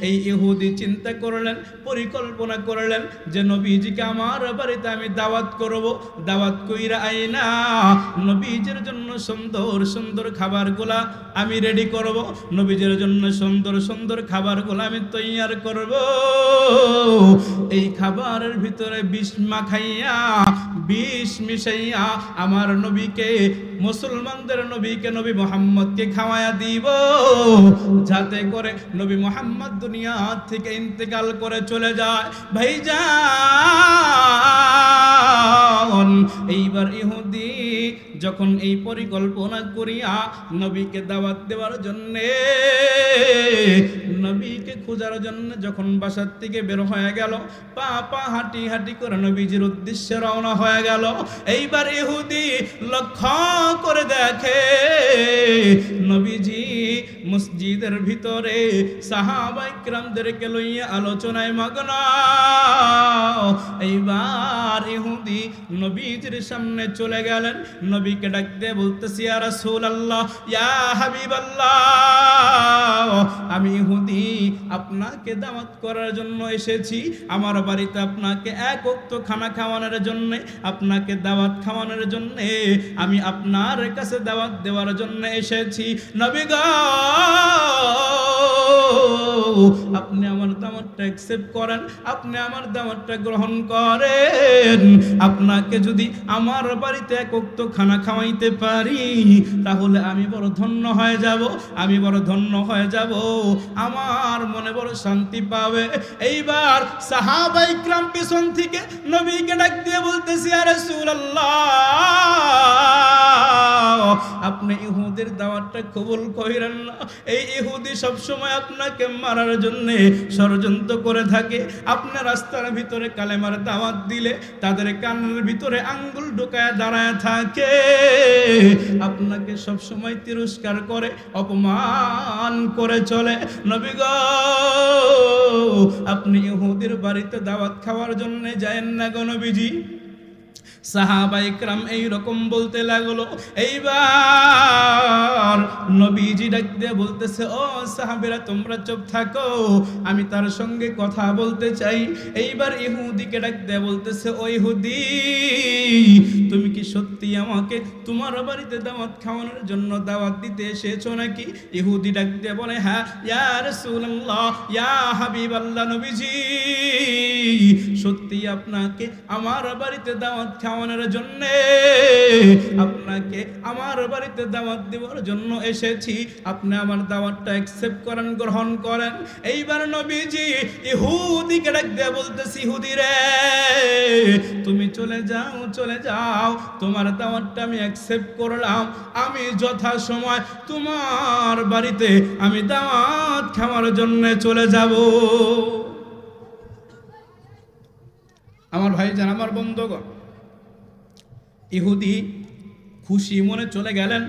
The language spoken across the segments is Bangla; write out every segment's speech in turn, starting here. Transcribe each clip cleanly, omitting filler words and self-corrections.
এই ইহুদি চিন্তা করলেন, পরিকল্পনা করলেন যে নবীজিকে আমার বাড়িতে আমি দাওয়াত করব। দাওয়াত কইরা আইনা নবীজির জন্য সুন্দর সুন্দর খাবারগুলা আমি রেডি করব, নবীজির জন্য সুন্দর সুন্দর খাবারগুলো আমি তৈয়ার করব। এই খাবারের ভিতরে বিষ মাখাইয়া, বিষ মিশাইয়া আমার নবীকে, মুসলমানদের নবীকে, নবী মুহাম্মদকে খাওয়ায়া দিব, যাতে করে নবী মুহাম্মদ দুনিয়া থেকে ইন্তেকাল করে চলে যায়। ভাইজান, এইবার ইহুদি যখন এই পরিকল্পনা করিয়া নবীকে দাওয়াত দেওয়ার জন্যে, নবীকে খোঁজার জন্য যখন বাসার থেকে বের হয়ে গেল, পা পা হাঁটি হাঁটি করে নবীজির উদ্দেশ্যে রওনা হয়ে গেল। এইবার ইহুদি লক্ষ্য করে দেখে নবীজি মসজিদের ভিতরে সাহাবায়ে কিরামদেরকে লইয়া আলোচনায় মগ্ন। এইবার ইহুদি নবীজির সামনে চলে গেলেন, নবীকে ডাক দিয়ে বলতেছি, ইয়া রাসূলুল্লাহ, ইয়া হাবিবাল্লাহ, আমি ইহুদি আপনাকে দাওয়াত করার জন্য এসেছি। আমার বাড়িতে আপনাকে এক ওয়াক্ত খানা খাওয়ানোর জন্য, আপনাকে দাওয়াত খাওয়ানোর জন্য আমি আপনার কাছে দাওয়াত দেওয়ার জন্য এসেছি। নবী গো, আপনি আমার দাওয়াতটা অ্যাকসেপ্ট করেন, আপনি আমার দাওয়াতটা গ্রহণ করেন। আপনাকে যদি আমার বাড়িতে এক ওয়াক্ত খানা খাওয়াইতে পারি তাহলে আমি বড় ধন্য হয়ে যাব, আমি বড় ধন্য হয়ে যাব, আমার মনে বড় শান্তি পাবে। এইবার সাহাবায়ে কিরাম পিছন থেকে নবীকে ডাক দিয়ে বলতেছি, ইয়া রাসূলুল্লাহ, আপনি ইহুদির দাওয়াতটা কবুল কইরেন না। এই ইহুদি সব সময় আপনাকে মারার জন্য ষড়যন্ত্র করে থাকে। আপনি রাস্তার ভিতরে কালেমার দাওয়াত দিলে তাদের কানের ভিতরে আঙ্গুল ঢোকায় দাঁড়ায় থাকে, আপনাকে সব সময় তিরস্কার করে, অপমান করে চলে। নবী গো, আপনি ইহুদির বাড়িতে দাওয়াত খাওয়ার জন্য যায়েন না গো নবীজি। সাহাবায়ে কিরাম এই রকম বলতে লাগলো। এইবার নবীজি ডাক দিয়ে বলতেছে, ও সাহাবীরা, তোমরা চুপ থাকো, আমি তার সঙ্গে কথা বলতে চাই। এইবার ইহুদিকে ডাক দিয়ে বলতেছে, ও ইহুদি, তুমি কি সত্যি আমাকে তোমার বাড়িতে দাওয়াত খাওয়ানোর জন্য দাওয়াত দিতে এসেছো নাকি? ইহুদি ডাক দিয়ে বলে, হ্যাঁ ইয়া রাসূলুল্লাহ, ইয়া হাবিবাল্লাহ, নবীজি সত্যি আপনাকে আমার বাড়িতে দাওয়াত খাওয়ানোর জন্য, আপনাকে আমার বাড়িতে দাওয়াত দেওয়ার জন্য এসেছি। আপনি আমার দাওয়াতটা অ্যাকসেপ্ট করেন, গ্রহণ করেন। এইবার নবীজি ইহুদিকে ডাক দিয়ে বলতেছি, ইহুদি রে, তুমি চলে যাও, চলে যাও, তোমার দাওয়াতটা আমি অ্যাকসেপ্ট করলাম, আমি যথা সময় তোমার বাড়িতে আমি দাওয়াত খাওয়ার জন্য চলে যাব। আমার ভাইজান, আমার বন্ধুগণ, ইহুদি খুশি মনে চলে গেলেন,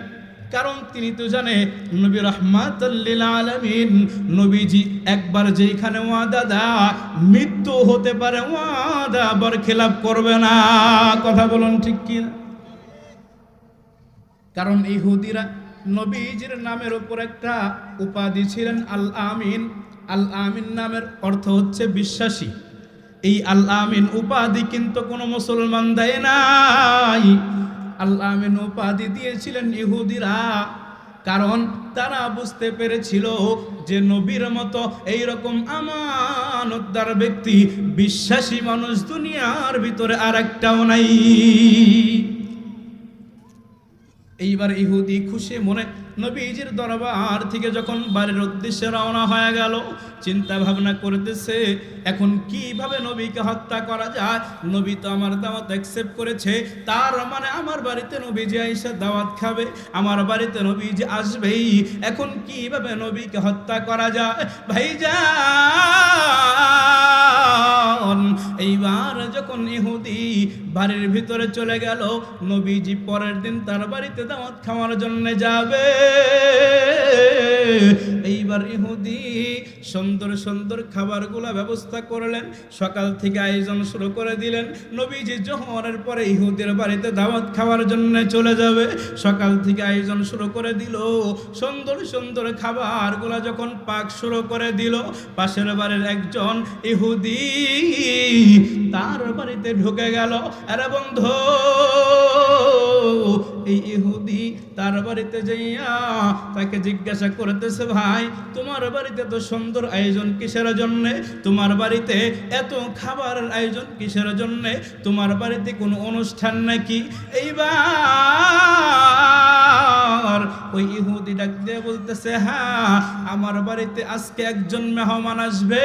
কারণ তিনি তো জানে নবী রাহমাতুল লিল আলামিন, নবীজি একবার যেখানে ওয়াদা দেয় মৃত্যু হতে পারে, ওয়াদা আবার খেলাফ করবে না। কথা বলুন ঠিক কি না? কারণ ইহুদিরা নবীজির নামের উপর একটা উপাধি ছিলেন আল আমিন। আল আমিন নামের অর্থ হচ্ছে বিশ্বাসী। এই আল আমিন উপাধি কিন্তু কোনো মুসলমান দেয় নাই। আল আমিন উপাধি দিয়েছিলেন ইহুদিরা, কারণ তারা বুঝতে পেরেছিল যে নবীর মতো এইরকম আমানতদার ব্যক্তি, বিশ্বাসী মানুষ দুনিয়ার ভিতরে আর একটাও নাই। এইবার ইহুদি খুশি মনে নবীজির দরবার থেকে যখন বাড়ির উদ্দেশ্যে রওনা হয়ে গেল, চিন্তা ভাবনা করতেছে এখন কিভাবে নবীকে হত্যা করা যায়। নবী তো আমার দাওয়াত অ্যাকসেপ্ট করেছে, তার মানে আমার বাড়িতে নবীজি আইসা দাওয়াত খাবে, আমার বাড়িতে নবীজি আসবেই। এখন কিভাবে নবীকে হত্যা করা যায়? ভাইজান, এইবার যখন ইহুদি বাড়ির ভিতরে চলে গেল, নবীজি পরের দিন তার বাড়িতে দাওয়াত খাওয়ার জন্য যাবে। এইবার ইহুদি সুন্দর সুন্দর খাবারগুলা ব্যবস্থা করলেন, সকাল থেকে আয়োজন শুরু করে দিলেন। নবীজি জোহরের পরে ইহুদির বাড়িতে দাওয়াত খাওয়ার জন্য চলে যাবে, সকাল থেকে আয়োজন শুরু করে দিল। সুন্দর সুন্দর খাবারগুলা যখন পাক শুরু করে দিল, পাশের বাড়ির একজন ইহুদি তার বাড়িতে ঢুকে গেল। আরে বন্ধু, এই ইহুদি তার বাড়িতে যাইয়া তাকে জিজ্ঞাসা করতেছে, ভাই তোমার বাড়িতে তো সুন্দর আয়োজন কিসের জন্য? তোমার বাড়িতে এত খাবারের আয়োজন কিসের জন্য? তোমার বাড়িতে কোনো অনুষ্ঠান নাকি? এইবার ওই ইহুদি ডাক দিয়ে বলতেছে, হ্যাঁ আমার বাড়িতে আজকে একজন মেহমান আসবে,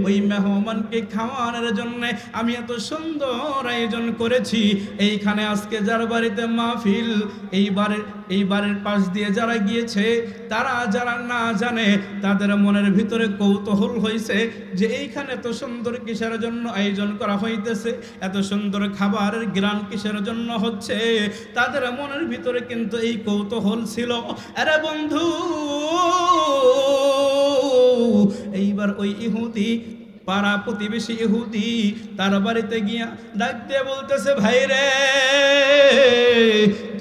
ওই মেহমানকে খাওয়ানোর জন্য আমি এত সুন্দর আয়োজন করেছি। এইখানে আজকে যার বাড়িতে মাহফিল, এইবারের পাশ দিয়ে যারা গিয়েছে, তারা যারা না জানে তাদের মনের ভিতরে কৌতূহল হয়েছে যে এইখানে এত সুন্দর কিসের জন্য আয়োজন করা হইতেছে, এত সুন্দর খাবারের গ্রান কিসের জন্য হচ্ছে, তাদের মনের ভিতরে কিন্তু এই কৌতূহল ছিল। আরে বন্ধু, এইবার ওই ইহুদি পাড়া প্রতিবেশী ইহুদি তার বাড়িতে গিয়া ডাক দিয়ে বলতেছে, ভাই রে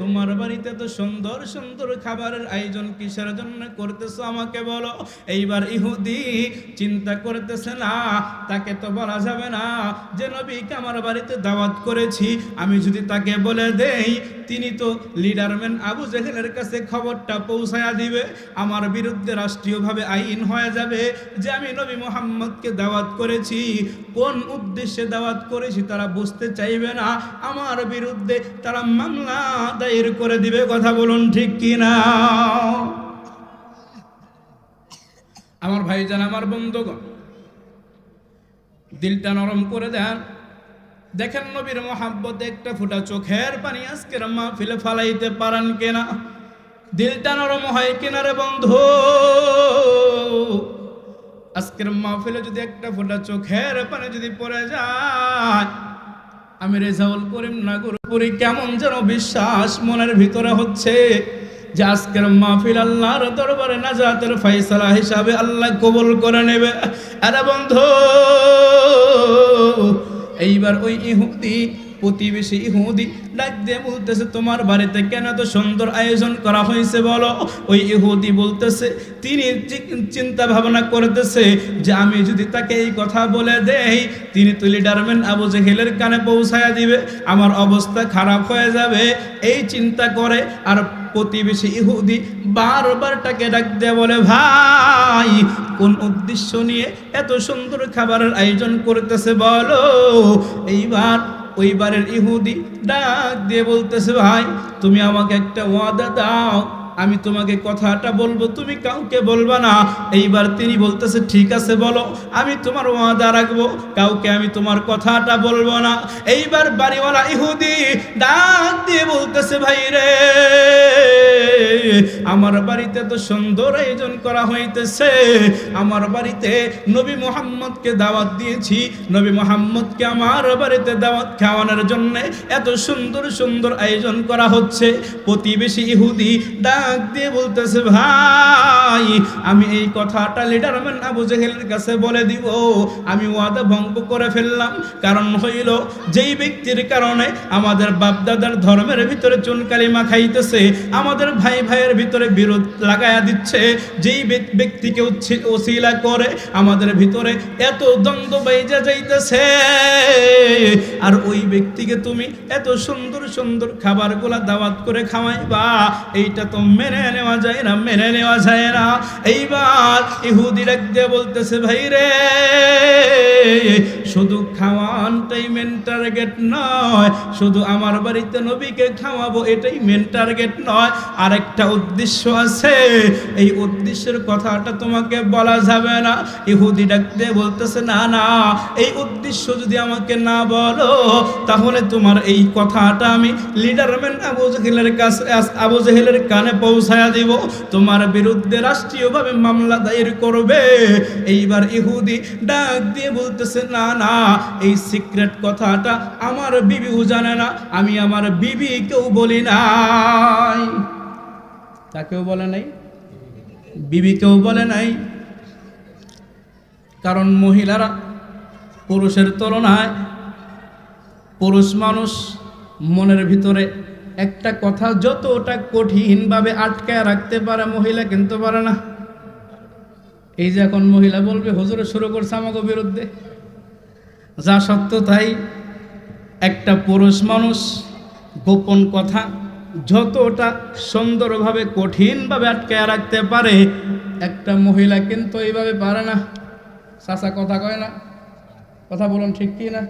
তোমার বাড়িতে তো সুন্দর সুন্দর খাবারের আয়োজন কিসের জন্য করতেছো আমাকে বলো। এইবার ইহুদি চিন্তা করতেছে, না তাকে তো বলা যাবে না যে নবীকে আমার বাড়িতে দাওয়াত করেছি, আমি যদি তাকে বলে দেই তিনি তো লিডারম্যান আবু জেহেলের কাছে খবরটা পৌঁছায়া দিবে, আমার বিরুদ্ধে রাষ্ট্রীয়ভাবে আইন হয়ে যাবে যে আমি নবী মুহাম্মদকে দাওয়াত করেছি। কোন উদ্দেশ্যে দাওয়াত করেছি তারা বুঝতে চাইবে না, আমার বিরুদ্ধে তারা মামলা দায়ের করে দিবে। কথা বলুন ঠিক কি না? আমার ভাইজান, আমার বন্ধুগণ, দিলটা নরম করে দেন। দেখেন নবীর মোহাব্বতে একটা ফোঁটা চোখের পানি আজকের মাহফিলে ফালাইতে পারেন কিনা? দিলটা নরম হয় কিনা রে বন্ধু? আজকের মাহফিলে যদি একটা ফোঁটা চোখের পানি যদি পড়ে যায়, আমি রেজাউল করিম নাগরপুরি কেমন যেন বিশ্বাস মনের ভিতরে হচ্ছে যে আজকের মাহফিল আল্লাহর দরবারে নাজাতের ফয়সালা হিসাবে আল্লাহ কবুল করে নেবে। আরে বন্ধু, এইবার ওই ইহুদি প্রতিবেশী ইহুদি ডাক দিয়ে বলতেছে, তোমার বাড়িতে কেন তো সুন্দর আয়োজন করা হয়েছে বলো? ওই ইহুদি বলতেছে, তিনি চিন্তা ভাবনা করতেছে যে আমি যদি তাকে এই কথা বলে দেই, তিনি তো লিডারম্যান আবু জেহেলের কানে পৌঁছায়া দিবে, আমার অবস্থা খারাপ হয়ে যাবে। এই চিন্তা করে আর প্রতিবেশী ইহুদি বারবার তাকে ডাক দিয়ে বলে, ভাই কোন উদ্দেশ্য নিয়ে এত সুন্দর খাবারের আয়োজন করতেছে বলো? এইবার ওইবারের ইহুদি ডাক দিয়ে বলতেছে, ভাই তুমি আমাকে একটা ওয়াদা দাও, আমি তোমাকে কথাটা বলবো, তুমি কাউকে বলবা না। এইবার তিনি বলতেছে, ঠিক আছে বলো, আমি তোমার ওয়াদা রাখবো, কাউকে আমি তোমার কথাটা বলবো না। এইবার বাড়িওয়ালা ইহুদি ডাক দিয়ে বলতেছে, ভাই রে আমার বাড়িতে তো সুন্দর আয়োজন করা হইতেছে, আমার বাড়িতে নবী মুহাম্মদকে দাওয়াত দিয়েছি, নবী মুহাম্মদকে আমার বাড়িতে দাওয়াত খাওয়ানোর জন্য এত সুন্দর সুন্দর আয়োজন করা হচ্ছে। প্রতিবেশী ইহুদি ডাক দিয়ে বলতেছে, ভাই আমি এই কথাটা লিডারম্যান আবু জেহেলের কাছে বলে দিব, আমি ওয়াদা ভঙ্গ করে ফেললাম। কারণ হইল, যেই ব্যক্তির কারণে আমাদের বাপদাদার ধর্মের ভিতরে চুনকালি মাখাইতেছে, আমাদের ভাই ভাইয়ের ভিতরে বিরোধ লাগায়া দিচ্ছে, যেই ব্যক্তিকে ওসিলা করে আমাদের ভিতরে এত দ্বন্দ্ব বাইজা যাইতেছে, আর ওই ব্যক্তিকে তুমি এত সুন্দর সুন্দর খাবারগুলা দাওয়াত করে খাওয়াইবা, এইটা তো মেনে নেওয়া যায় না, মেনে নেওয়া যায় না। এইবার ইহুদি ডাক দিয়ে বলতেছে, ভাই রে শুধু খাওয়ানটাই মেন টার্গেট নয়, শুধু আমার বাড়িতে নবীকে খাওয়াবো এটাই মেন টার্গেট নয়, আরেকটা উদ্দেশ্য আছে, এই উদ্দেশ্যের কথাটা তোমাকে বলা যাবে না। ইহুদি ডাক দিয়ে বলতেছে, না না, এই উদ্দেশ্য যদি আমাকে না বলো তাহলে তোমার এই কথাটা আমি লিডারম্যান আবু জেহেলের কানে পৌঁছায়া দিব, তোমার বিরুদ্ধে রাষ্ট্রীয়ভাবে মামলা দায়ের করবে। এইবার ইহুদি ডাক দিয়ে বলতেছে, না না, এই সিক্রেট কথাটা আমার বিবিও জানে না, আমি আমার বিবিকেও বলি নাই। তাকেও বলে নাই, বিবিকেও বলে নাই। কারণ মহিলারা পুরুষের তুলনায়, পুরুষ মানুষ মনের ভিতরে একটা কথা যতটা কঠিনভাবে আটকায় রাখতে পারে, মহিলা কিন্তু পারে না। এই যে এখন মহিলা বলবে হুজুর শুরু করছে আমাকে বিরুদ্ধে, যা সত্য তাই। একটা পুরুষ মানুষ গোপন কথা যতটা সুন্দরভাবে কঠিনভাবে আটকায় রাখতে পারে, একটা মহিলা কিন্তু এইভাবে পারে না। চাচা কথা কয় না, কথা বলুন ঠিক কি না?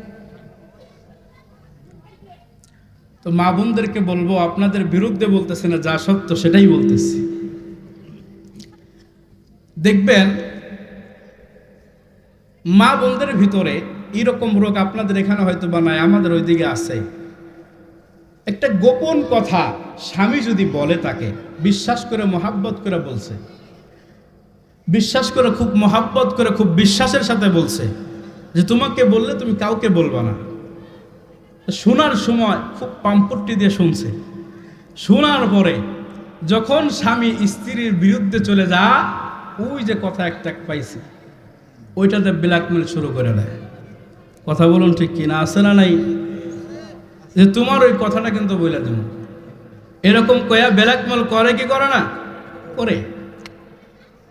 তো মা বোনদেরকে বলবো, আপনাদের বিরুদ্ধে বলতেছে না, যা সত্য সেটাই বলতেছি। দেখবেন মা বোনদের ভিতরে এরকম রোগ আপনাদের এখানে হয়তো বা নাই, আমাদের ওইদিকে আছে। একটা গোপন কথা স্বামী যদি বলে, তাকে বিশ্বাস করে মহাব্বত করে বলছে, বিশ্বাস করে খুব মহাব্বত করে খুব বিশ্বাসের সাথে বলছে যে তোমাকে বললে তুমি কাউকে বলবা না। শোনার সময় খুব পাম্পট্টি দিয়ে শুনছে, শোনার পরে যখন স্বামী স্ত্রীর বিরুদ্ধে চলে যা, ওই যে কথা একটা পাইছে ওইটাতে ব্ল্যাকমেল শুরু করে দেয়। কথা বলুন ঠিক কি না? আছে না নাই? যে তোমার ওই কথাটা কিন্তু বলে দেব, এরকম কয়া ব্ল্যাকমেল করে কি করে না? করে।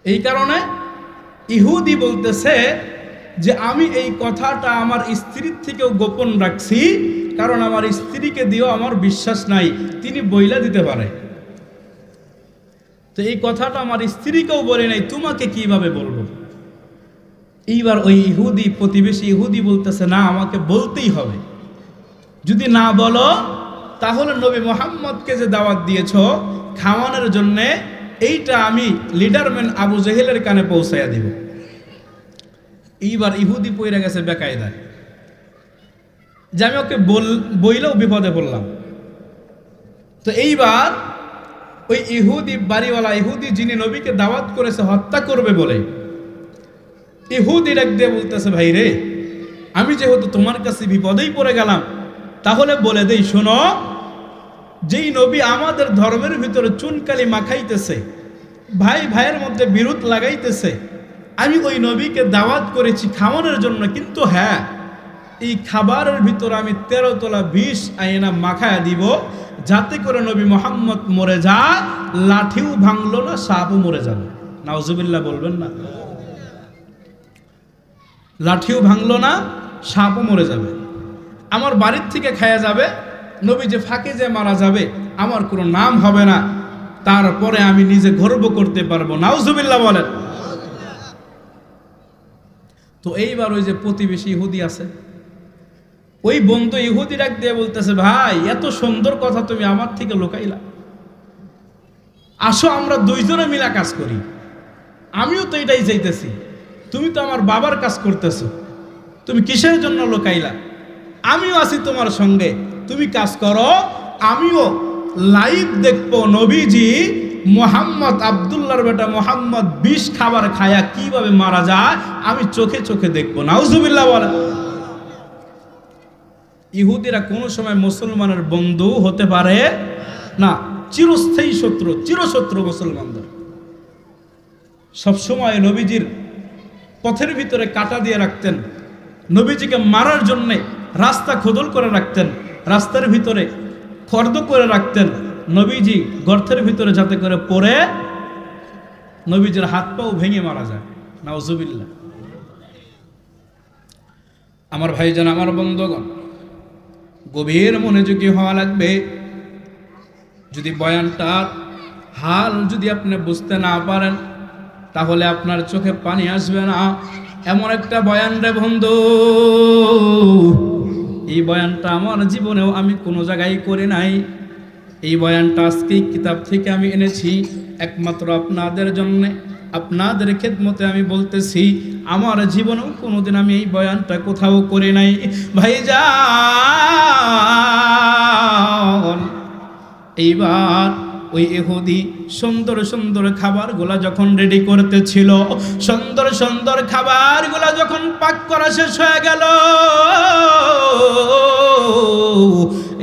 এই কারণে ইহুদি বলতেছে যে আমি এই কথাটা আমার স্ত্রীর থেকেও গোপন রাখছি, কারণ আমার স্ত্রীকে দিয়েও আমার বিশ্বাস নাই তিনি বইলা দিতে পারে। তো এই কথাটা আমার স্ত্রীকেও বলে নাই, তোমাকে কিভাবে বলবো? এইবার ওই ইহুদি, প্রতিবেশী ইহুদি বলতেছে, না আমাকে বলতেই হবে, যদি না বলো তাহলে নবী মুহাম্মদকে যে দাওয়াত দিয়েছ খাওয়ানোর জন্যে, এইটা আমি লিডারম্যান আবু জেহেলের কানে পৌঁছাইয়া দিব। এইবার ইহুদি পইরা গেছে বেকায়দায়, যে আমি ওকে বইলেও বিপদে পড়লাম। তো এইবার ওই ইহুদি বাড়িওয়ালা, ইহুদি যিনি নবীকে দাওয়াত করেছে হত্যা করবে বলে, ইহুদি ডাক দিয়ে বলতেছে, ভাই রে, আমি যেহেতু তোমার কাছে বিপদেই পড়ে গেলাম, তাহলে বলে দেই, শোনো, যেই নবী আমাদের ধর্মের ভিতরে চুনকালি মাখাইতেছে, ভাই ভাইয়ের মধ্যে বিরোধ লাগাইতেছে, আমি ওই নবীকে দাওয়াত করেছি খাওয়ানোর জন্য, কিন্তু হ্যাঁ, এই খাবারের ভিতরে আমি 13 তোলা বিষ আয়না মাখায়া দিব, যাতে করে নবী মুহাম্মদ মরে যায়, লাঠিও ভাঙলো না, সাপও মরে যাবে। নাউজুবিল্লাহ বলবেন না? লাঠিও ভাঙলো না, সাপও মরে যাবে, আমার বাড়ির থেকে খায়া যাবে, নবী যে ফাঁকে যে মারা যাবে, আমার কোনো নাম হবে না, তারপরে আমি নিজে গর্ব করতে পারবো। নাউজুবিল্লাহ বলেন। তো এইবার ওই যে প্রতিবেশী ইহুদি আছে, ওই বন্ধু ইহুদি ডাক দিয়ে বলতেছে, ভাই এত সুন্দর কথা তুমি আমার থেকে লুকাইলা, আসো আমরা দুইজনে মিলা কাজ করি, আমিও তো এটাই চাইতেছি, তুমি তো আমার বাবার কাজ করতেছো, তুমি কিসের জন্য লুকাইলা? আমিও আছি তোমার সঙ্গে, তুমি কাজ করো, আমিও লাইভ দেখবো নবীজি মোহাম্মদ, আব্দুল্লাহর বেটা মোহাম্মদ 20 খাবার খায়া কিভাবে মারা যায়, আমি চোখে চোখে দেখবো। নাউজুবিল্লাহ বলে। ইহুদিরা কোনো সময় মুসলমানের বন্ধু হতে পারে না, চিরস্থায়ী শত্রু, চিরশত্রু মুসলমানদের। সবসময় নবীজির পথের ভিতরে কাঁটা দিয়ে রাখতেন, নবীজিকে মারার জন্যে রাস্তা খোদল করে রাখতেন, রাস্তার ভিতরে খর্দ করে রাখতেন, নবীজি গর্তের ভিতরে যাতে করে পড়ে নবীজির হাত পাও ভেঙে মারা যায়। নাউজুবিল্লাহ। আমার ভাইজান, আমার বন্ধুগণ, গভীর মনোযোগী হওয়া লাগবে। যদি বয়ানটার হাল যদি আপনি বুঝতে না পারেন, তাহলে আপনার চোখে পানি আসবে না। এমন একটা বয়ান রে বন্ধু, এই বয়ানটা আমার জীবনেও আমি কোনো জায়গায় করে নাই। এই বয়ানটা আজকেই কিতাব থেকে আমি এনেছি, একমাত্র আপনাদের জন্যে, আপনাদের খেদমতে আমি বলতেছি। আমার জীবনেও কোনোদিন আমি এই বয়ানটা কোথাও করে নাই। ভাইজান, এইবার ওই ইহুদি সুন্দর সুন্দর খাবারগুলা যখন রেডি করতেছিল, সুন্দর সুন্দর খাবারগুলা যখন পাক করা শেষ হয়ে গেল,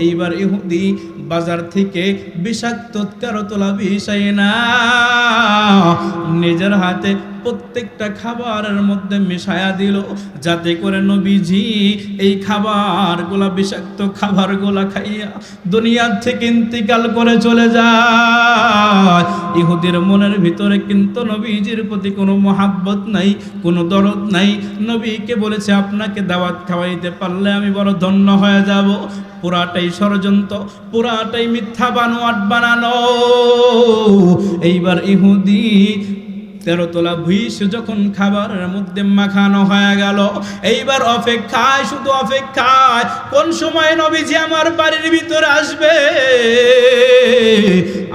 এইবার ইহুদি বাজার থেকে বিষাক্ত 13 তোলা বিষ এনে নিজের হাতে প্রত্যেকটা খাবারের মধ্যে মিশায়া দিল, যাতে করে নবীজি এই খাবারগুলা, বিষাক্ত খাবারগুলা খাইয়া দুনিয়ার থেকে ইন্তিকাল করে চলে যায়। ইহুদির মনের ভিতরে কিন্তু নবীজির প্রতি কোনো মহাব্বত নাই, কোনো দরদ নাই। নবীকে বলেছে, আপনাকে দাওয়াত খাওয়াইতে পারলে আমি বড় ধন্য হয়ে যাব। পুরাটাই ষড়যন্ত্র, পুরাটাই মিথ্যা বানোয়াট বানানো। এইবার ইহুদি 13 তোলা বিষ যখন খাবারের মধ্যে মাখানো হয়ে গেল, এইবার অপেক্ষায়, শুধু অপেক্ষায়, কোন সময় নবীজি আমার বাড়ির ভিতরে আসবে,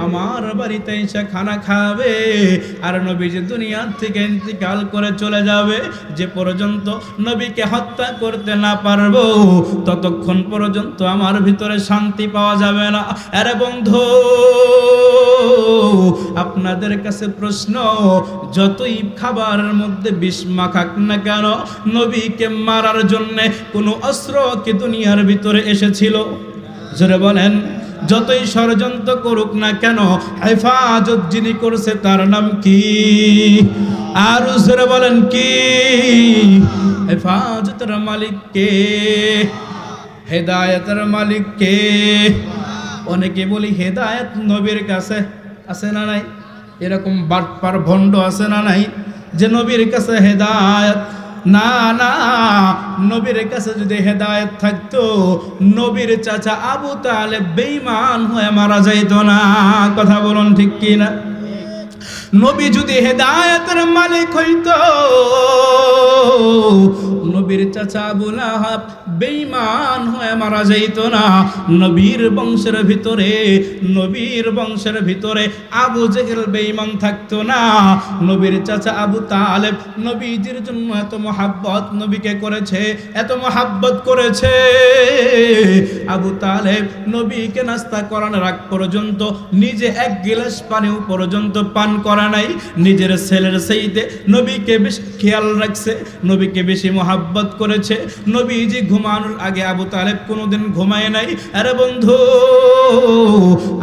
আমার বাড়িতে এসে খানা খাবে, আর নবীজি দুনিয়ার থেকে ইন্তিকাল করে চলে যাবে। যে পর্যন্ত নবীকে হত্যা করতে না পারবো, ততক্ষণ পর্যন্ত আমার ভিতরে শান্তি পাওয়া যাবে না। আরে বন্ধু, আপনাদের কাছে প্রশ্ন, যতই খাবারের মধ্যে বিষ মাখাক না কেন, নবীকে মারার জন্য কোনো অস্ত্র কি দুনিয়ার ভিতরে এসেছিল? জোরে বলেন। যতই ষড়যন্ত্র করুক না কেন, হেফাজত যিনি করছে তার নাম কি? আর জোরে বলেন কি? হেফাজতের মালিক কে? হেদায়েতের মালিক কে? অনেকে বলি হেদায়েত নবীর কাছে, আছে না নাই? এরকম বাটপার ভণ্ড আছে না নাই, যে নবীর কাছে হেদায়েত? না না, নবীর কাছে যদি হেদায়েত থাকতো, নবীর চাচা আবু তালেব বেঈমান হয়ে মারা যাইত না। কথা বলুন ঠিক কি না? নবী যদি হেদায়েতের মালিক হইতো, নবীর চাচা আবু লাহাব বেঈমান হয়ে মারা যাইত না। নবীর বংশের ভিতরে, নবীর বংশের ভিতরে আবু জেহেল বেঈমান থাকতো না। নবীর চাচা আবু তালেব নবীজির জন্য এত মহাব্বত নবীকে করেছে, এত মহাব্বত করেছে। আবু তালেব নবীকে নাস্তা করানোর আগ পর্যন্ত নিজে এক গিলাস পানিও পর্যন্ত পান করা নাই। নিজের ছেলের চাইতে নবীকে বেশি খেয়াল রাখছে, নবীকে বেশি মহাব্বত করেছে। নবীজি ঘুমানোর আগে আবু তালেব কোনোদিন ঘুমায় নাই। আরে বন্ধু,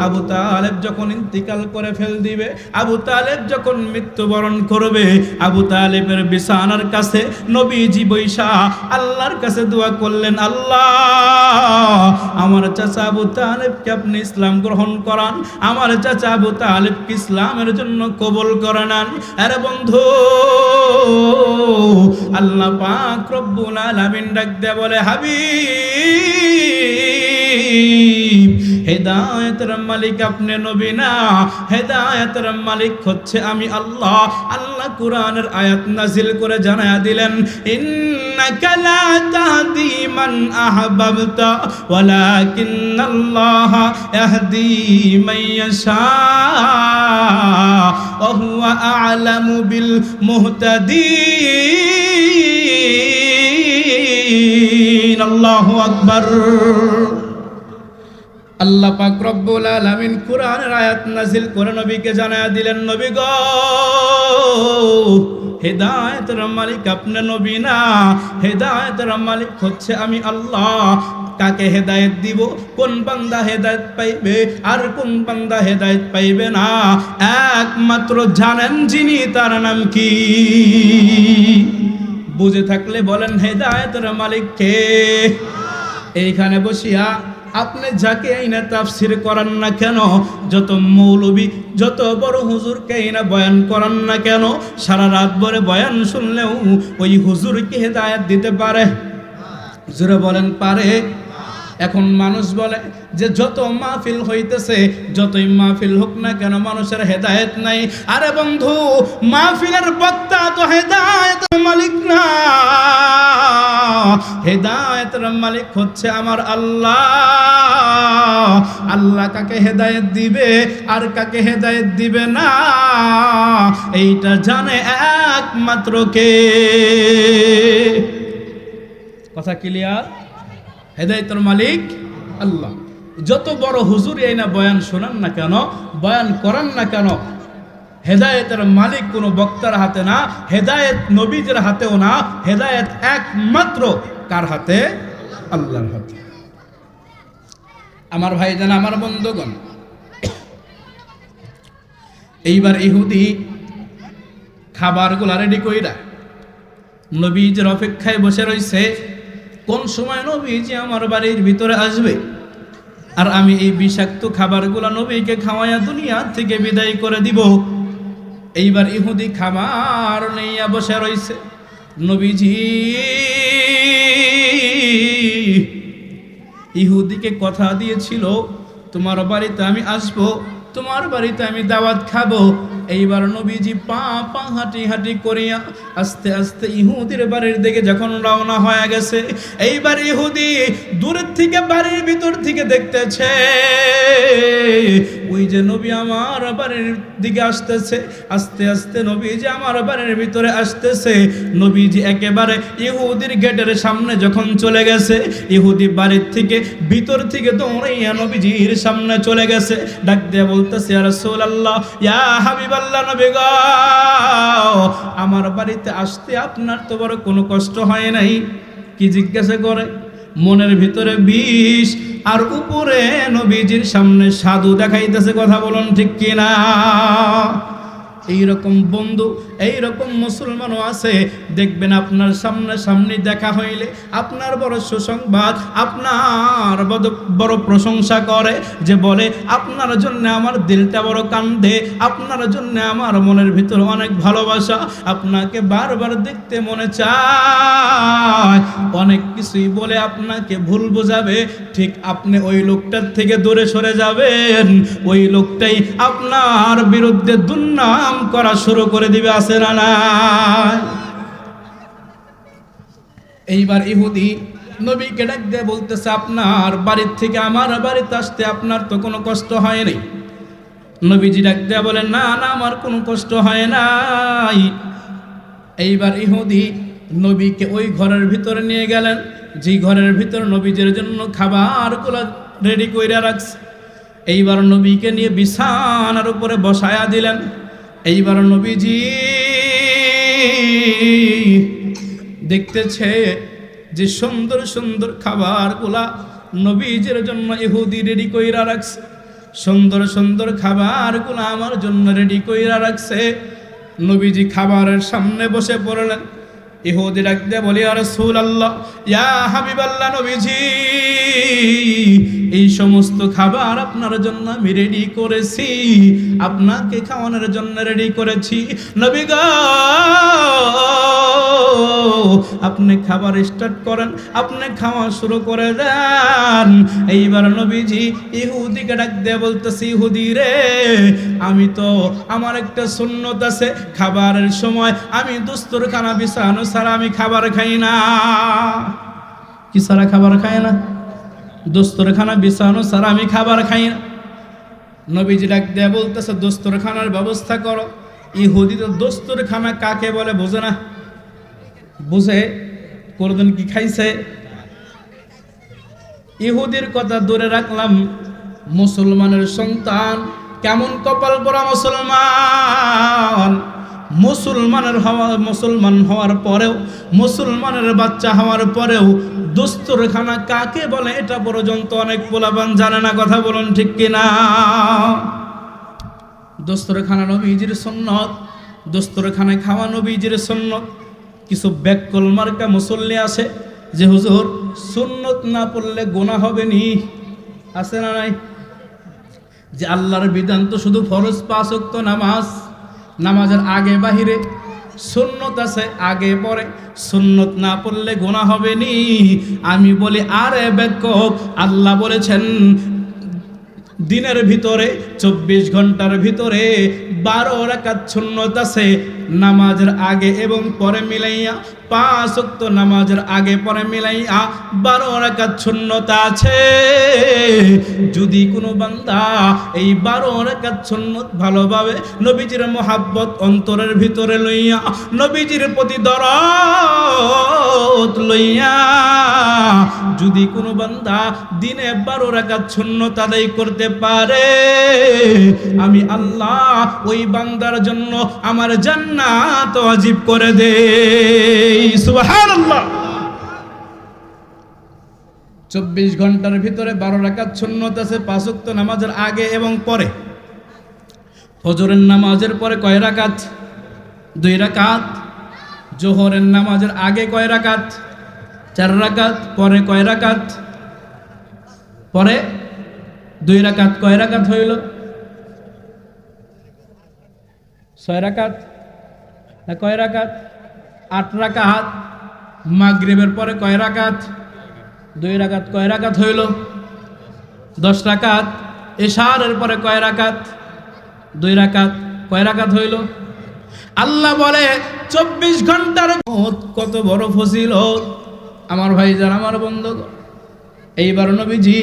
আবু তালেব যখন ইন্তিকাল করে ফেল দিবে, আবু তালেব যখন মৃত্যুবরণ করবে, আবু তালেবের বিছানার কাছে নবীজি বৈশা আল্লাহর কাছে দোয়া করলেন, আল্লাহ, আমার চাচা আবু তালেবকে আপনি ইসলাম গ্রহণ করান, আমার চাচা আবু তালেবকে ইসলামের জন্য কবুল করে নেন। আরে বন্ধু, আল্লাহ পাক রব্বুল আলামিন ডাক দিয়ে বলে, হাবিব, হেদায়েতের মালিক আপনি নবী না, হেদায়েতের মালিক হচ্ছে আমি আল্লাহ। আল্লাহ কুরআনের আয়াত নাজিল করে জানায়া দিলেন, ইন্নাকা লা তাহদি মান আহবাবতা ওয়ালাকিন্নাল্লাহা ইয়াহদি মান ইয়াশা ওয়া হুয়া আ'লামু বিল মুহতাদিন। আল্লাহু আকবার। আল্লাহ পাক রব্বুল আলামিন কুরআনের আয়াত নাযিল করে নবীকে জানায়া দিলেন, নবী গো, হেদায়েতের মালিক আপনি নবী না, হেদায়েতের মালিক হচ্ছে আমি আল্লাহ। কাকে হেদায়েত দিব, কোন বান্দা হেদায়েত পাইবে আর কোন বান্দা হেদায়েত পাইবে না, একমাত্র জানেন যিনি, তার নাম কি? বুঝে থাকলে বলেন, হেদায়েতের মালিক কে? এইখানে বসিয়া আপনি যাকে আইনা তাফসির করান না কেন, যত মৌলবী, যত বড় হুজুরকে আইনা বয়ান করান না কেন, সারা রাত ভরে বয়ান শুনলেও ওই হুজুরকে হেদায়েত দিতে পারে? জোরে বলেন, পারে? এখন মানুষ বলে যে যত মাহফিল হইতেছে, যতই মাহফিল হোক না কেন, মানুষের হেদায়েত নাই। আরে বন্ধু, মাহফিলের বক্তা তো হেদায়েতের মালিক না, হেদায়েতের মালিক হচ্ছে আমার আল্লাহ। আল্লাহ কাকে হেদায়েত দিবে আর কাকে হেদায়েত দিবে না, এইটা জানে একমাত্র কে? কথা ক্লিয়ার? হেদায়েতের মালিক আল্লাহ। যত বড় হুজুর এই না বয়ান শোনান না কেন, বয়ান করান না কেন, হেদায়েতের মালিক কোনো বক্তার হাতে না, হেদায়েত নবীদের হাতেও না, হেদায়েত একমাত্র কার হাতে? আল্লাহর হাতে। আমার ভাইজান, আমার বন্ধুগণ, এইবার ইহুদি খাবারগুলা রেডি কইরা নবীজির অপেক্ষায় বসে রইছে, কোন সময় নবীজি আমার বাড়ির ভিতরে আসবে আর আমি এই বিষাক্ত খাবারগুলা নবীকে খাওয়াইয়া দুনিয়া থেকে বিদায় করে দিব। এইবার ইহুদি খাবার নিয়ে বসে রইছে। নবীজি ইহুদিকে কথা দিয়েছিল, তোমার বাড়িতে আমি আসবো, তোমার বাড়িতে আমি দাওয়াত খাবো। এইবার নবীজি পা পা হাঁটি হাঁটি করিয়া আস্তে আস্তে ইহুদির বাড়ির দিকে যখন রওনা হয়ে গেছে, এইবার ইহুদি দূরের থেকে বাড়ির ভিতর থেকে দেখতেছে ওই যে নবী আমার বাড়ির দিকে আসতেছে। আস্তে আস্তে নবীজি আমার বাড়ির ভিতরে আসতেছে। নবীজি একেবারে ইহুদির গেটের সামনে যখন চলে গেছে, ইহুদি বাড়ির থেকে ভিতর থেকে দৌড়াইয়া নবীজির সামনে চলে গেছে, ডাক দিয়ে বলতেছে, ইয়া রাসূলুল্লাহ, ইয়া হাবিবাল্লাহ, নবী গো, আমার বাড়িতে আসতে আপনার তো বড় কোনো কষ্ট হয় নাই? কি জিজ্ঞাসা করে? মনের ভিতরে বিষ আর উপরে নবীজির সামনে সাধু দেখাইতেছে। কথা বলুন ঠিক কিনা? এইরকম বন্ধু, এইরকম মুসলমানও আছে। দেখবেন আপনার সামনাসামনি দেখা হইলে আপনার বড় সুসংবাদ, আপনার বড় প্রশংসা করে, যে বলে আপনার জন্য আমার দিলটা বড় কান্দে, আপনার জন্য আমার মনের ভিতর অনেক ভালোবাসা, আপনাকে বারবার দেখতে মনে চায়, অনেক কিছুই বলে আপনাকে ভুল বোঝাবে। ঠিক আপনি ওই লোকটার থেকে দূরে সরে যাবেন, ওই লোকটাই আপনার বিরুদ্ধে দুর্নাম করা শুরু করে দিবে। আছে না নাই? এইবার ইহুদি নবীকে ডাক দিয়ে বলতেছে, আপনার বাড়ির থেকে আমার বাড়িতে আসতে আপনার তো কোনো কষ্ট হয় নাই? নবীজি ডাক দিয়ে বলেন, না না, আমার কোনো কষ্ট হয় নাই। এইবার ইহুদি নবীকে ওই ঘরের ভিতরে নিয়ে গেলেন, যে ঘরের ভিতরে নবীজির জন্য খাবারগুলো রেডি কইরা রাখছে। এইবার নবীকে নিয়ে বিছানার উপরে বসায়া দিলেন। এইবার নবীজি দেখতেছে যে সুন্দর সুন্দর খাবারগুলা নবীজির জন্য ইহুদি রেডি কইরা রাখছে। সুন্দর সুন্দর খাবারগুলা আমার জন্য রেডি কইরা রাখছে। নবীজি খাবারের সামনে বসে পড়লেন। ইহুদি ডাক দিয়ে বলে, ইয়া রাসূলুল্লাহ, ইয়া হাবিবাল্লাহ, নবীজি, এই সমস্ত খাবার আপনার জন্য আমি রেডি করেছি, আপনাকে খাওয়ানোর জন্য রেডি করেছি। নবী গো, আপনি খাবার স্টার্ট করেন, আপনি খাওয়া শুরু করে দেন। এইবার নবীজি ইহুদিকে ডাক দিয়ে বলতেছি, ইহুদি রে, আমি তো, আমার একটা সুন্নত আছে, খাবারের সময় আমি দস্তরখানা বিছানো ছাড়া আমি খাবার খাই না। কি ছাড়া খাবার খাই না? দস্তরখানা বিছানো ছাড়া আমি খাবার খাই না। নবীজি ডাক দিয়ে বলতেছে, দস্তরখানার ব্যবস্থা করো। ইহুদি তো দস্তরখানা কাকে বলে বোঝে না। বুঝে কোনদিন কি খাইছে? ইহুদির কথা দূরে রাখলাম, মুসলমানের সন্তান কেমন কপাল পরা মুসলমান! মুসলমান হওয়ার পরেও, মুসলমানের বাচ্চা হওয়ার পরেও দস্তরখানা কাকে বলে এটা পর্যন্ত অনেক পোলাপান জানে না। কথা বলুন ঠিক কিনা? দস্তরখানা নবীজির সুন্নত, দস্তরখানায় খাওয়া নবীজির সুন্নত। কিছু ব্যাককল মার্কা মুসল্লি আছে যে হুজুর সুন্নত না পড়লে গুনাহ হবে নি। আছে না নাই? যে আল্লাহর বিধান তো শুধু ফরজ 5 ওয়াক্ত নামাজ, নামাজের আগে বাহিরে সুন্নত আছে আগে পরে, সুন্নত না পড়লে গুনাহ হবে নি। আমি বলি, আরে বেকুব, আল্লাহ বলেছেন দিনের ভিতরে 24 ঘন্টার ভিতরে 12 রাকাত সুন্নত আছে, নামাজের আগে এবং পরে মিলাইয়া 5 ওয়াক্ত নামাজের আগে পরে মিলাইয়া 12 রাকাত সুন্নত আছে। যদি কোনো বান্দা এই 12 রাকাত সুন্নত ভালোভাবে নবীজির মোহাব্বত অন্তরের ভিতরে লইয়া নবীজির প্রতি দরদ লইয়া যদি কোনো বান্দা দিনে 12 রাকাত সুন্নত আদায় করতে পারে, আমি আল্লাহ ওই বান্দার জন্য আমার জান্নাত ওয়াজিব করে দেই। সুবহানাল্লাহ। 24 ঘন্টার ভিতরে 12 রাকাত সুন্নত আছে 5 ওয়াক্ত নামাজের আগে এবং পরে। ফজরের নামাজের পরে কয় রাকাত? 2 রাকাত। জোহরের নামাজের আগে কয় রাকাত? 4 রাকাত। পরে কয় রাকাত? পরে 2 রাকাত। কয় রাকাত হইল? 6 রাকাত না কয় রাকাত? 8 রাকাত। মাগরিবের পরে কয় রাকাত? 2 রাকাত। কয় রাকাত হইল? 10 রাকাত। এশারের পরে কয় রাকাত? 2 রাকাত। কয় রাকাত হইল? আল্লাহ বলে 24 ঘন্টার কত বড় ফজিলত আমার ভাইজান, আমার বন্ধুগণ। এইবার নবীজি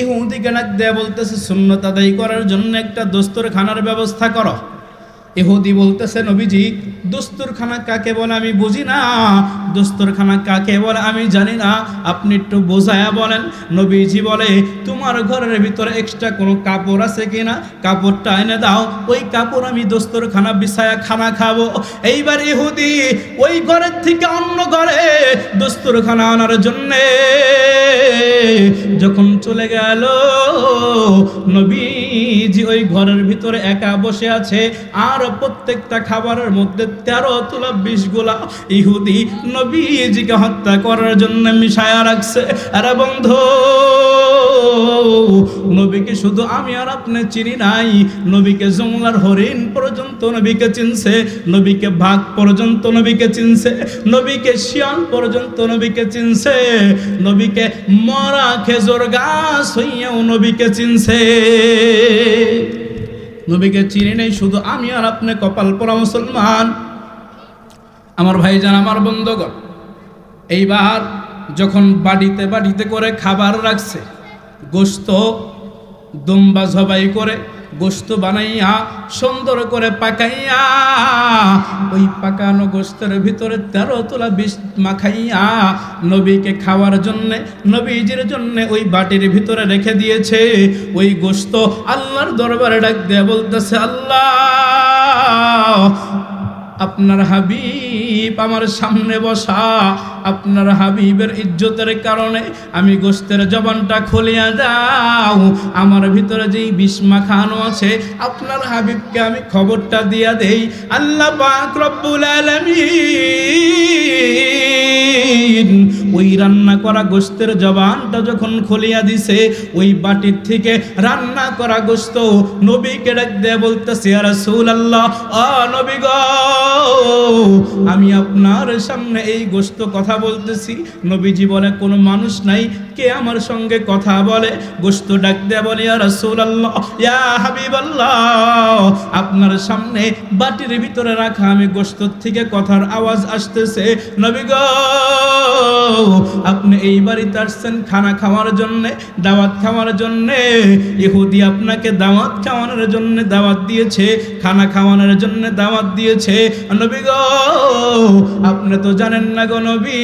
ইহুদিকে ডাক দেয়া বলতেছে সুন্নত আদায় করার জন্য একটা দস্তরখানার ব্যবস্থা করো। ইহুদি বলতেছে নবীজি দস্তরখানা কাকে বলে আমি বুঝি না, দস্তরখানা কাকে বলে আমি জানি না, আপনি একটু বোঝায়া বলেন। নবীজি বলে তোমার ঘরের ভিতরে এক্সট্রা কোনো কাপড় আছে কিনা, কাপড়টা এনে দাও, ওই কাপড় আমি দস্তরখানা বিছায়া খানা খাবো। এইবার ইহুদি ওই ঘরের থেকে অন্য ঘরে দস্তরখানা আনার জন্যে যখন চলে গেল, নবীজি ওই ঘরের ভিতরে একা বসে আছে, আর প্রত্যেকটা খাবারের মধ্যে 13 তুলা 20 গোলা ইহুদি নবীজিকে হত্যা করার জন্য মিশায়া রাখছে। আরে বন্ধু, নবীকে শুধু আমি আর আপনি চিনি নাই, নবীকে জঙ্গলার হরিণ পর্যন্ত নবীকে চিনছে, নবীকে বাঘ পর্যন্ত নবীকে চিনছে, নবীকে শিয়াল পর্যন্ত নবীকে চিনছে, নবীকে মরা খেজুর গাছ হইয়াও নবীকে চিনছে। নবীকে চিনি নেই শুধু আমি আর আপনি কপাল পোড়া মুসলমান। আমার ভাইজান, আমার বন্ধুগণ, এইবার যখন বাড়িতে বাড়িতে করে খাবার রাখছে, গোশত দুম্বা জবাই করে গোশত বানাইয়া সুন্দর করে পাকাইয়া ওই পাকানো গোশতের ভিতরে 13 তোলা 20 মাখাইয়া নবীকে খাওয়ার জন্যে, নবীজির জন্যে ওই বাটির ভিতরে রেখে দিয়েছে। ওই গোশত আল্লাহর দরবারে ডাক দিয়ে বলতেছে, আল্লাহ আপনার হাবিব আমার সামনে বসা, আপনার হাবিবের ইজ্জতের কারণে আমি গোশতের জবানটা খুলিয়া দাও, আমার ভিতরে যেই বিষ মাখানো আছে আপনার হাবিবকে আমি খবরটা দিয়া দেই। আল্লাহ পাক রব্বুল আলামিন ওই রান্না করা গোশতের জবানটা যখন খুলিয়া দিছে, ওই বাটির থেকে রান্না করা গোশত নবীকে ডাক দিয়ে বলতেছে, ইয়া রাসূলুল্লাহ, ও নবী গো, আমি আপনার সামনে এই গোশত কথা বলতেছি। নবীজি বলে কোনো মানুষ নাই কে আমার সঙ্গে কথা বলে। গোশত ডাক দেয়া বলে, ইয়া রাসূলুল্লাহ, ইয়া হাবিবাল্লাহ, আপনার সামনে বাটির ভিতরে রাখা আমি গোশত থেকে কথার আওয়াজ আসতেছে। নবী গো, আপনি এই বাড়িতে আসছেন খানা খাওয়ার জন্য, দাওয়াত খাওয়ার জন্য। ইহুদি আপনাকে দাওয়াত খাওয়ানোর জন্য দাওয়াত দিয়েছে, খানা খাওয়ানোর জন্য দাওয়াত দিয়েছে। নবী গো, আপনি তো জানেন না গো নবী,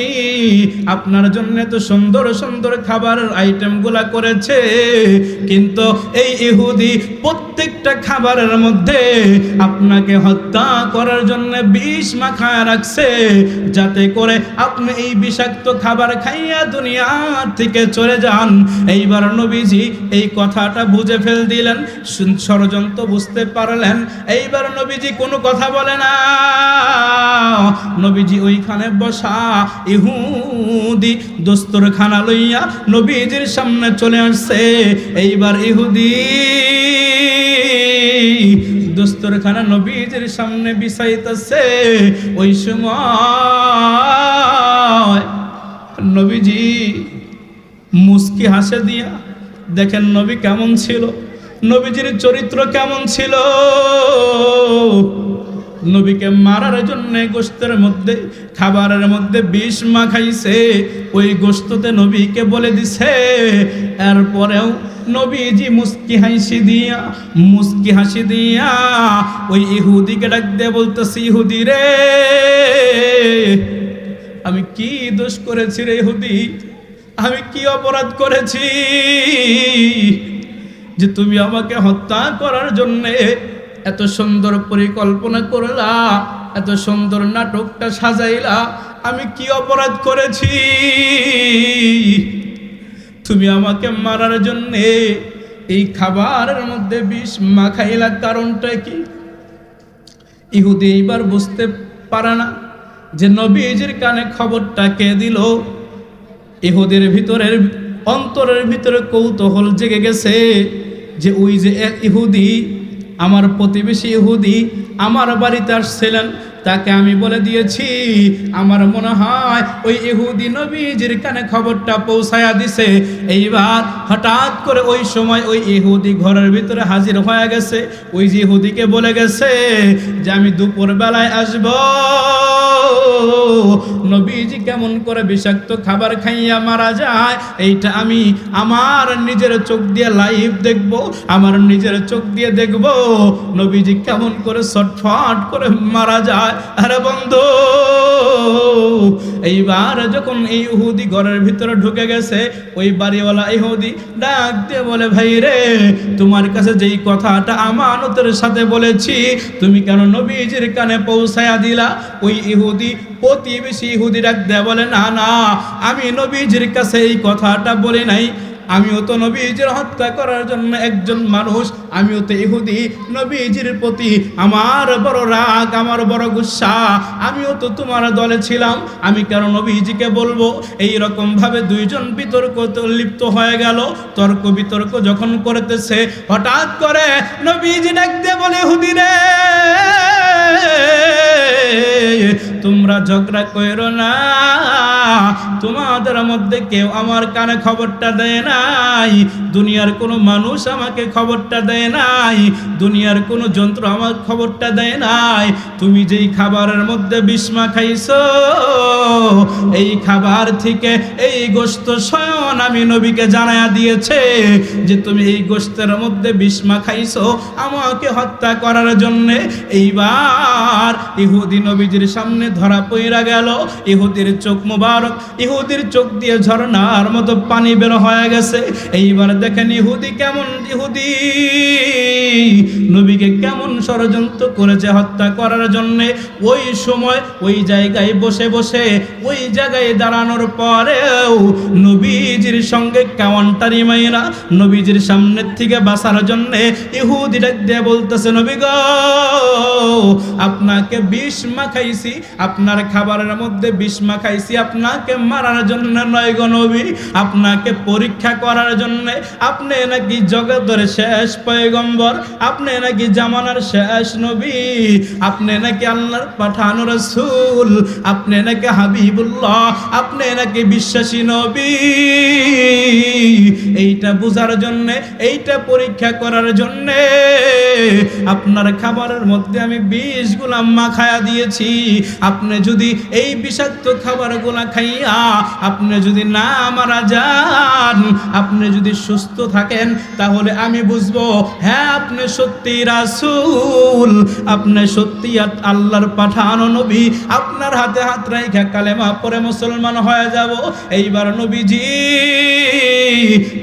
আপনার জন্য তো সুন্দর সুন্দর খাবারের আইটেমগুলা করেছে, কিন্তু এই ইহুদি প্রত্যেকটা খাবারের মধ্যে আপনাকে হত্যা করার জন্য বিষ মাখায় রাখছে, যাতে করে আপনি এই বিষাক্ত খাবার খাইয়া দুনিয়া থেকে চলে যান। এইবার নবীজি এই কথাটা বুঝে ফেল দিলেন, ষড়যন্ত্র বুঝতে পারলেন। এইবার নবীজি কোনো কথা বলে না, নবীজি ওইখানে বসা ইহুদি দস্তরখানা লইয়া নবীজির সামনে চলে আসছে। এইবার ইহুদি দস্তরখানা নবীজির সামনে বিছাইতেছে। ওই সময় নবীজি মুস্কি হাসে দিয়া দেখেন নবী কেমন ছিল, নবীজির চরিত্র কেমন ছিল। নবীকে মারার জন্য গোশতের মধ্যে খাবারের মধ্যে বিষ মাখাইছে, ওই গোশততে নবীকে বলে দিছে। এরপরেও নবীজি মুস্কি হাসি দিয়া ওই ইহুদিকে ডাক দিয়ে বলতেছে, ইহুদি রে, আমি কি দোষ করেছি রে ইহুদি, আমি কি অপরাধ করেছি যে তুমি আমাকে হত্যা করার জন্য এত সুন্দর পরিকল্পনা করলা, এত সুন্দর নাটকটা সাজাইলা? আমি কি অপরাধ করেছি তুমি আমাকে মারার জন্য এই খাবারের মধ্যে বিষ মাখাইলা? কারণটা কি? ইহুদি এইবার বুঝতে পারে না যে নবীজির কানে খবরটা কে দিল। ইহুদির ভিতরের অন্তরের ভিতরে কৌতূহল জেগে গেছে যে ওই যে এক ইহুদি, আমার প্রতিবেশী ইহুদি আমার বাড়িতে আসছিলেন, তাকে আমি বলে দিয়েছি। আমার মনে হয় ওই ইহুদি নবীজির কানে খবরটা পৌঁছায়া দিছে। এইবার হঠাৎ করে ওই সময় ওই ইহুদি ঘরের ভিতরে হাজির হয়ে গেছে। ওই যে ইহুদিকে বলে গেছে যে আমি দুপুর বেলায় আসব, নবীজি কেমন করে বিষাক্ত খাবার খাইয়া মারা যায় এইটা আমি আমার নিজের চোখ দিয়ে লাইভ দেখব, আমার নিজের চোখ দিয়ে দেখব নবীজি কেমন করে ছটফট করে মারা যায়। আরে বন্ধু, এইবার যখন এই ইহুদি ঘরের ভিতরে ঢুকে গেছে, ওই বাড়িওয়ালা ইহুদি ডাক দিয়ে বলে, ভাই রে, তোমার কাছে যেই কথাটা আমানতের সাথে বলেছি তুমি কেন নবীজির কানে পৌঁছায়া দিলা? ওই ইহুদি প্রতিবেশী ইহুদি ডাক দিয়ে বলে, না না, আমি নবীজির কাছে এই কথাটা বলি নাই, আমিও তো নবীজির হত্যা করার জন্য একজন মানুষ, আমিও তো ইহুদি, নবীজির প্রতি আমার বড় রাগ, আমার বড় গুসা, আমিও তো তোমার দলে ছিলাম, আমি কেন নবীজিকে বলবো? এই রকম ভাবে দুইজন বিতর্ক লিপ্ত হয়ে গেল। তর্ক বিতর্ক যখন করতেছে, হঠাৎ করে নবীজি ডাক দিয়ে বলে, ইহুদি রে, তোমরা ঝগড়া করো না, তোমাদের মধ্যে কেউ আমার কানে খবরটা দেয় নাই, দুনিয়ার কোনো মানুষ আমাকে খবরটা দেয় নাই, দুনিয়ার কোনো যন্ত্র আমার খবরটা দেয় নাই। তুমি যেই খাবারের মধ্যে বিষ মাখাইছো, এই খাবার থেকে এই গোশত স্বয়ং আমি নবীকে জানায়া দিয়েছে যে তুমি এই গোশতের মধ্যে বিষ মাখাইছো আমাকে হত্যা করার জন্যে। এইবার ইহুদি নবীজির সামনে ধরা পইরা গেল। ইহুদির চোখ মুবারক, ইহুদির চোখ দিয়ে ঝর্ণার মতো পানি বের হয়ে গেছে। এইবার দেখেন ইহুদি কেমন, ইহুদি নবীকে কেমন ষড়যন্ত্র করেছে হত্যা করার জন্যে। ওই সময় ওই জায়গায় বসে বসে, ওই জায়গায় দাঁড়ানোর পরেও নবীজির সঙ্গে কাওয়ান্টারি মাইরা নবীজির সামনের থেকে বাঁচার জন্যে ইহুদি ডাক দিয়ে বলতেছে, নবী গো, আপনাকে বিষ মাখাইছি, আপনার খাবারের মধ্যে বিষ মাখাইছি আপনাকে মারার জন্য নয় গো নবী, আপনাকে পরীক্ষা করার জন্য। আপনি নাকি জগতের শেষ পয়গম্বর, আপনি নাকি জামানার শেষ নবী, আপনি নাকি আল্লাহর পাঠানো রাসূল, আপনি নাকি হাবিবুল্লাহ, আপনি নাকি বিশ্বাসী নবী। এইটা বোঝার জন্য, এইটা পরীক্ষা করার জন্য আপনার খাবারের মধ্যে আমি বিষগুলা মাখায়া দিয়েছি। আপনি যদি এই বিষাক্ত খাবারগুলা খাইয়া আপনি যদি না মারা যান, আপনি যদি সুস্থ থাকেন, তাহলে আমি বুঝবো হ্যাঁ আপনি সত্যি রাসূল, আপনি সত্যি আল্লাহর পাঠানো নবী। আপনার হাতে হাত রাইখা কালেমা পড়ে মুসলমান হয়ে যাব। এইবার নবীজি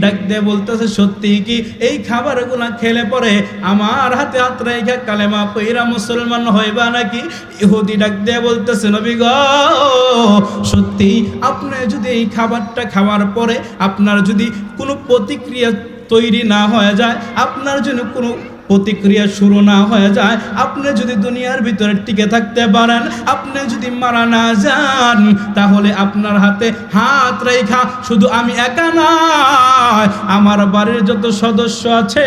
ডাক দিয়ে বলতেছে, সত্যি কি এই খাবারগুলা খেলে পরে আমার হাতে হাত রাইখা কালেমা পইরা মুসলমান হইবা নাকি? ইহুদি ডাক দিয়ে বলতেছে, নবী গো, সত্যি আপনি যদি এই খাবারটা খাওয়ার পরে আপনার যদি কোনো প্রতিক্রিয়া তৈরি না হয়ে যায়, আপনার জন্য কোনো প্রতিক্রিয়া শুরু না হয়ে যায়, আপনি যদি দুনিয়ার ভিতরে টিকে থাকতে পারেন, আপনি যদি মারা না যান, তাহলে আপনার হাতে হাত রেখা শুধু আমি একা নয়, আমার বাড়ির যত সদস্য আছে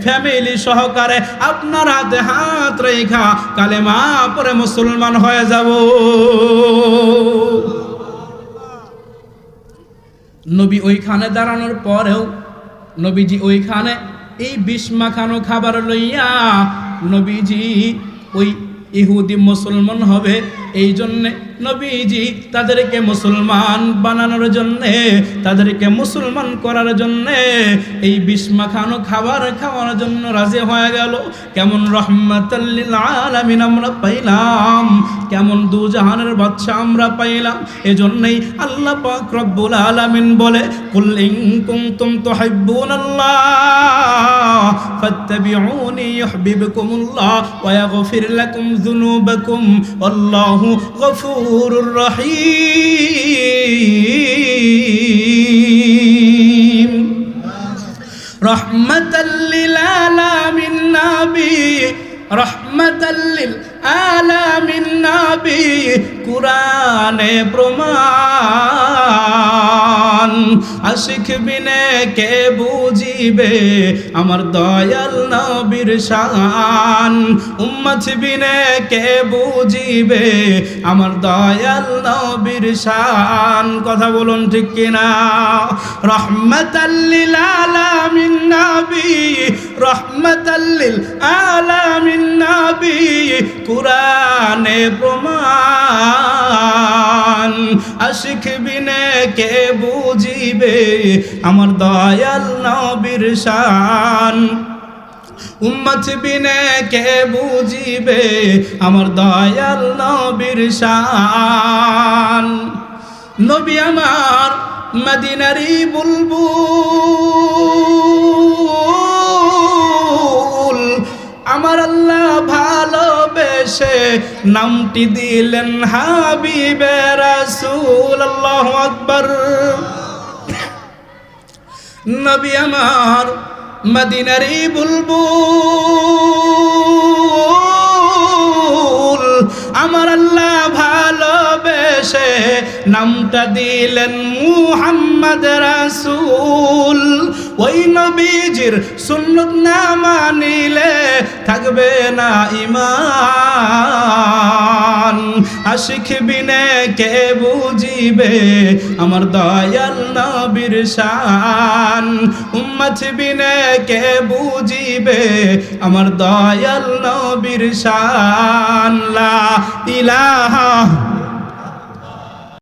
ফ্যামিলি সহকারে আপনার হাতে হাত রেখা কালেমা পড়ে মুসলমান হয়ে যাব। নবী ওইখানে দাঁড়ানোর পরেও নবীজি ওইখানে এই বিষ মাখানো খাবার লইয়া নবীজি ওই ইহুদি মুসলমান হবে। এই জন্যে নবীজি তাদেরকে মুসলমান বানানোর জন্যে, তাদেরকে মুসলমান করার জন্যে এই বিষ মাখানো খাবার খাওয়ার জন্য রাজি হয়ে গেল। কেমন রহমাতাল লিল আলামিন আমরা পাইলাম, কেমন দুজাহানের বাদশা আমরা পাইলাম। এজন্যই আল্লাহ পাক রব্বুল আলামিন বলে, কুল ইন কুনতুম তুহিব্বুনাল্লাহ ফাত্তাবিউনি ইউহিব্বুকুমুল্লাহ ওয়া ইয়াগফির লাকুম যুনুবাকুম আল্লাহু গফুরুর রহিম। রহমাতাল লিল আলামিন নবী, রহমাতাল লিল আলামিন নবী, কুরআনে প্রমাণ। আশিক বিনে কে বুঝিবে আমার দয়াল নবীর শান, উম্মত বিনে কে বুঝিবে আমার দয়াল নবীর শান। কথা বলুন ঠিক কিনা? রহমাতাল লিল আলামিন নবী, রহমাতাল লিল আলামিন নবী, কুরআনে প্রমাণ। আশিক বিনে কে বুঝিবে আমার দয়াল নবীর শান, উম্মত বিনে কে বুঝিবে আমার দয়াল নবীর শান। নবী আমার মদিনারি বুলবুল, আমার আল্লাহ ভালোবেসে নামটি দিলেন হাবিবে রাসূল। আল্লাহু আকবার। নবী আমার মদিনারি বুলবুল, আমার আল্লাহ ভালোবেসে নামটা দিলেন মুহাম্মদ রাসূল। ওই নবীজির সুন্নত না মানিলে থাকবে না ঈমান। আশিক বিনে কে বুঝিবে আমার দয়াল নবীর শান, উম্মত বিনে কে বুঝিবে আমার দয়াল নবীর শান। লা ইলাহা